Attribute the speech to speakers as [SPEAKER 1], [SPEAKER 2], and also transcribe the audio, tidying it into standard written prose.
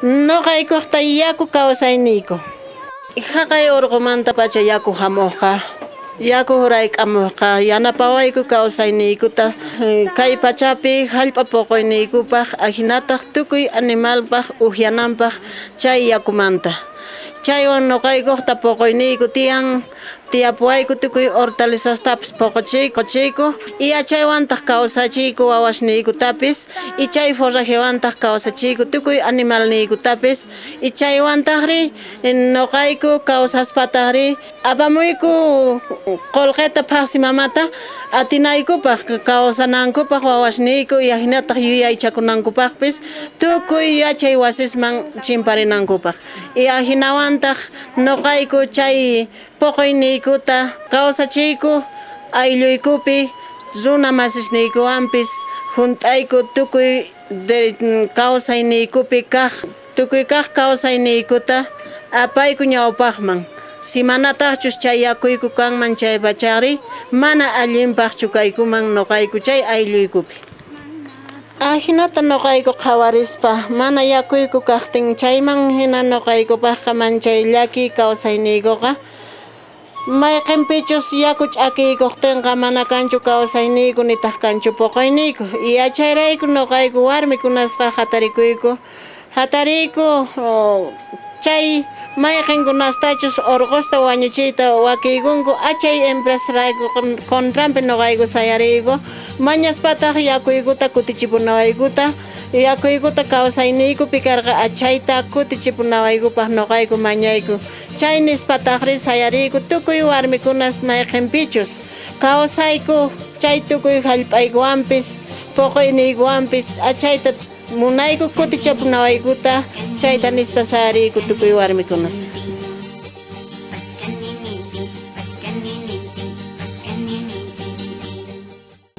[SPEAKER 1] Noqaykukta yaku kawsayniku. Haqay urqumanta pacha yaku hamuqqa. Yaku hurayk'amuqqa yanapawayku kawsayniykuta kay pachapi hallp'a puquyniykupaq ahinataq tukuy animalpaq uhyananpaq chay yakumanta. Chaywan noqaykukta puquyniyku tiyan tiyapuwayku tukuy hortalizastapis puquchiyku y achaywantaq kawsachiyku wawashniykutapis y chay forrajewantaj kawsachiyku tukuy animalniykutapis y chaywantaqri noqayku kawsaspataqri apamuyku qullqita paqsi mamata atinaykupaq kawsanankupaq wawashniyku y ahinataq yuyaychakunankupaqpis tukuy yachay wasisman chinparinankupaq y ahinawantaq noqayku chay puquyniykuta kawsachiyku aylluykupi runa masisniykuwanpis junt'ayku tukuy kawsayniykupi kaq tukuy kaq kawsayniykuta apayku ñawpaqman si manataqchus chay yakuyku kanman chay pachari mana allinpaqchu kaykuman noqayku chay aylluykupi. Ahinata noqayku qhawarispa mana yakuyku kaqtin chayman hina noqaykupaqqa manchay llaki kawsayniykuqa mayqinpichus yaku ch'akiykuqtinqa mana kanchu kawsayniyku nitaq kanchu puquyniyku y achayrayku noqayku warmikunasqa hatariyku chay mayqinkunastachus urqusta wañuchiyta wakiykunku achay empresarayku contranpi noqayku sayariyku mañaspataq yakuykuta kutichipunawaykuta yakuykuta kawsayniykupi karqa achayta kutichipunawaykupaq noqayku mañayku chay nispataqri sayariyku tukuy warmikunas mayqinpichus kawsayku chay tukuy hallp'aykuwanpis puquyniykuwanpis achayta munayku kutichapunawaykuta chayta nispa sayariyku tukuy warmikunas.